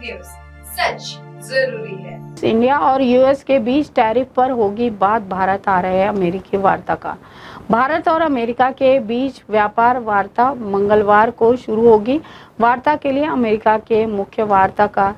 News, सच जरूरी है। India और यूएस के बीच टैरिफ पर होगी बात। भारत आ रहे हैं अमेरिकी वार्ताकार। भारत और अमेरिका के बीच व्यापार वार्ता मंगलवार को शुरू होगी। वार्ता के लिए अमेरिका के मुख्य वार्ताकार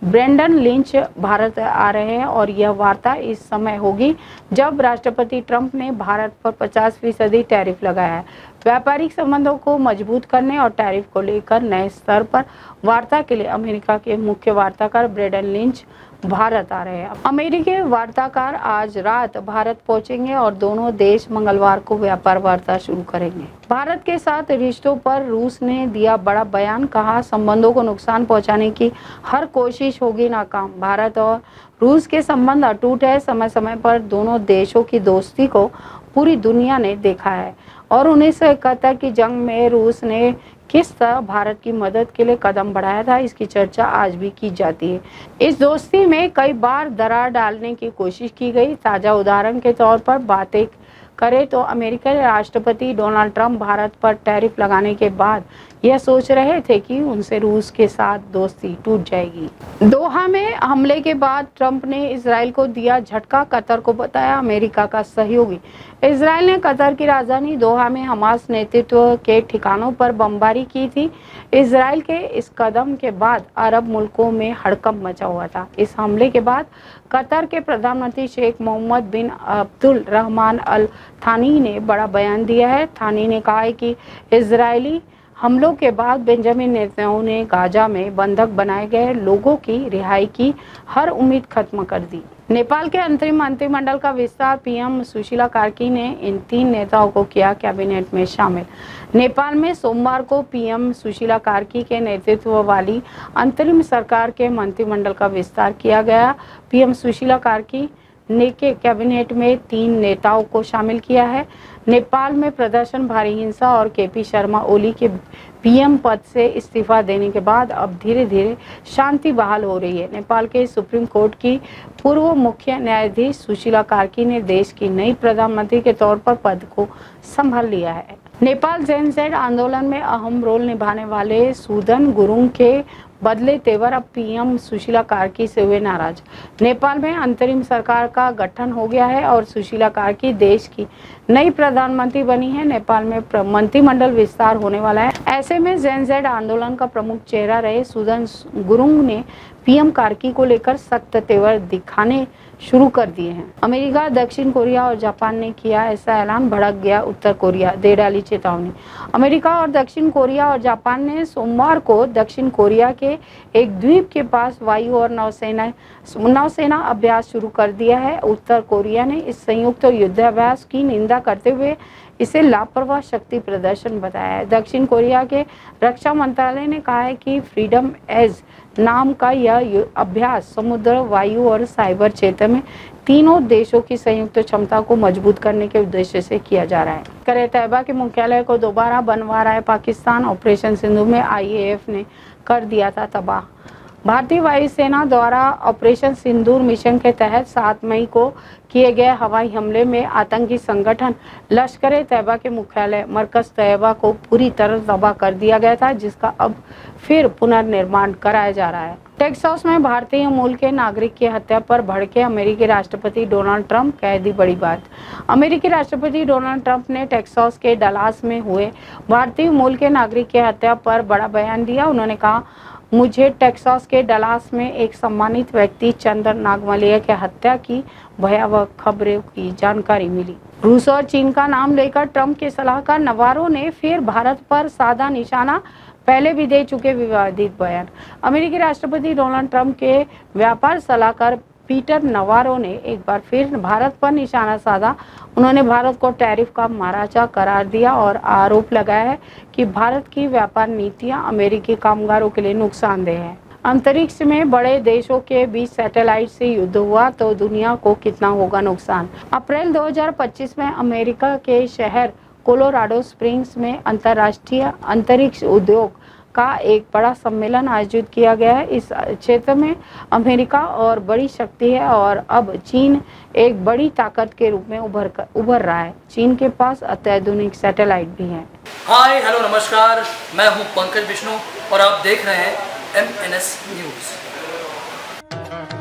ब्रेंडन लिंच भारत आ रहे हैं और यह वार्ता इस समय होगी जब राष्ट्रपति ट्रंप ने भारत पर 50% टैरिफ लगाया है। व्यापारिक संबंधों को मजबूत करने और टैरिफ को लेकर नए स्तर पर वार्ता के लिए अमेरिका के मुख्य वार्ताकार ब्रेंडन लिंच भारत आ रहे हैं। अमेरिकी वार्ताकार आज रात भारत पहुंचेंगे और दोनों देश मंगलवार को व्यापार वार्ता शुरू करेंगे। भारत के साथ रिश्तों पर रूस ने दिया बड़ा बयान। कहा, संबंधों को नुकसान पहुंचाने की हर कोशिश होगी नाकाम। भारत और रूस के संबंध अटूट है। समय समय पर दोनों देशों की दोस्ती को पूरी दुनिया ने देखा है और 1971 की जंग में रूस ने किस तरह भारत की मदद के लिए कदम बढ़ाया था, इसकी चर्चा आज भी की जाती है। इस दोस्ती में कई बार दरार डालने की कोशिश की गई। ताज़ा उदाहरण के तौर पर बातें करें तो अमेरिकी राष्ट्रपति डोनाल्ड ट्रंप भारत पर टैरिफ लगाने के बाद यह सोच रहे थे कि उनसे रूस के साथ दोस्ती टूट जाएगी। दोहा में हमले के बाद ट्रंप ने इजराइल को दिया झटका। कतर को बताया अमेरिका का सहयोगी। इजराइल ने कतर की राजधानी दोहा में हमास नेतृत्व के ठिकानों पर बमबारी की थी। इजराइल के इस कदम के बाद अरब मुल्कों में हड़कंप मचा हुआ था। इस हमले के बाद कतर के प्रधानमंत्री शेख मोहम्मद बिन अब्दुल रहमान अल थानी ने बड़ा बयान दिया है। थानी ने कहा है कि इजरायली हमलों के बाद बेंजामिन नेतन्याहू ने गाजा में बंधक बनाए गए लोगों की रिहाई की हर उम्मीद खत्म कर दी। नेपाल के अंतरिम मंत्रिमंडल का विस्तार। पीएम सुशीला कार्की ने इन 3 नेताओं को किया कैबिनेट में शामिल। नेपाल में सोमवार को पीएम सुशीला कार्की के नेतृत्व वाली अंतरिम सरकार के मंत्रिमंडल का विस्तार किया गया। पीएम सुशीला कार्की ने के कैबिनेट में 3 नेताओं को शामिल किया है। नेपाल में प्रदर्शन, भारी हिंसा और केपी शर्मा ओली के पीएम पद से इस्तीफा देने के बाद अब धीरे धीरे शांति बहाल हो रही है। नेपाल के सुप्रीम कोर्ट की पूर्व मुख्य न्यायाधीश सुशीला कार्की ने देश की नई प्रधानमंत्री के तौर पर पद को संभाल लिया है। नेपाल जेनजेड आंदोलन में अहम रोल निभाने वाले सुदन गुरुङ के बदले तेवर अब पीएम सुशीला कार्की से हुए नाराज। नेपाल में अंतरिम सरकार का गठन हो गया है और सुशीला कार्की देश की नई प्रधानमंत्री बनी है। नेपाल में मंत्रिमंडल विस्तार होने वाला है। ऐसे में जेनजेड आंदोलन का प्रमुख चेहरा रहे सुदन गुरुङ ने पीएम कार्की को लेकर सख्त तेवर दिखाने शुरू कर दिए हैं। अमेरिका, दक्षिण कोरिया और जापान ने किया ऐसा ऐलान। भड़क गया उत्तर कोरिया, दे डाली चेतावनी। अमेरिका और दक्षिण कोरिया और जापान ने सोमवार को दक्षिण कोरिया के एक द्वीप के पास वायु और नौसेना अभ्यास शुरू कर दिया है। उत्तर कोरिया ने इस संयुक्त युद्धाभ्यास की निंदा करते हुए इसे लापरवाह शक्ति प्रदर्शन बताया है। दक्षिण कोरिया के रक्षा मंत्रालय ने कहा है कि फ्रीडम एज नाम का यह अभ्यास समुद्र, वायु और साइबर क्षेत्र में तीनों देशों की संयुक्त क्षमता को मजबूत करने के उद्देश्य से किया जा रहा है। करे तैयबा के मुख्यालय को दोबारा बनवा रहा है पाकिस्तान। ऑपरेशन सिंधु में आईएएफ ने कर दिया था तबाह। भारतीय वायुसेना द्वारा ऑपरेशन सिंदूर मिशन के तहत 7 मई को किए गए हवाई हमले में आतंकी संगठन लश्कर तैयबा के मुख्यालय मरकज तैयबा को पूरी तरह तबाह कर दिया गया था, जिसका अब फिर पुनर्निर्माण कराया जा रहा है। टेक्सास में भारतीय मूल के नागरिक की हत्या पर भड़के अमेरिकी राष्ट्रपति डोनाल्ड ट्रंप, कह दी बड़ी बात। अमेरिकी राष्ट्रपति डोनाल्ड ट्रंप ने टेक्सास के डलास में हुए भारतीय मूल के नागरिक की हत्या पर बड़ा बयान दिया। उन्होंने कहा, मुझे टेक्सास के डलास में एक सम्मानित व्यक्ति चंदर नागमलिया की हत्या की भयावह खबरों की जानकारी मिली। रूस और चीन का नाम लेकर ट्रंप के सलाहकार नवारो ने फिर भारत पर साधा निशाना, पहले भी दे चुके विवादित बयान। अमेरिकी राष्ट्रपति डोनाल्ड ट्रंप के व्यापार सलाहकार पीटर नवारो ने एक बार फिर भारत पर निशाना साधा। उन्होंने भारत को टैरिफ का महाराजा करार दिया और आरोप लगाया है कि भारत की व्यापार नीतियां अमेरिकी कामगारों के लिए नुकसानदेह है। अंतरिक्ष में बड़े देशों के बीच सैटेलाइट से युद्ध हुआ तो दुनिया को कितना होगा नुकसान। अप्रैल 2025 में अमेरिका के शहर कोलोराडो स्प्रिंग्स में अंतर्राष्ट्रीय अंतरिक्ष उद्योग का एक बड़ा सम्मेलन आयोजित किया गया है। इस क्षेत्र में अमेरिका और बड़ी शक्ति है और अब चीन एक बड़ी ताकत के रूप में उभर रहा है। चीन के पास अत्याधुनिक सैटेलाइट भी हैं। हाय हेलो नमस्कार, मैं हूं पंकज विष्णु और आप देख रहे हैं MNS न्यूज़।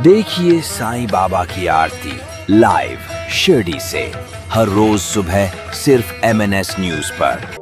देखिए साईं बाबा की आरती लाइव शिरडी से हर रोज सुबह सिर्फ MNS न्यूज पर।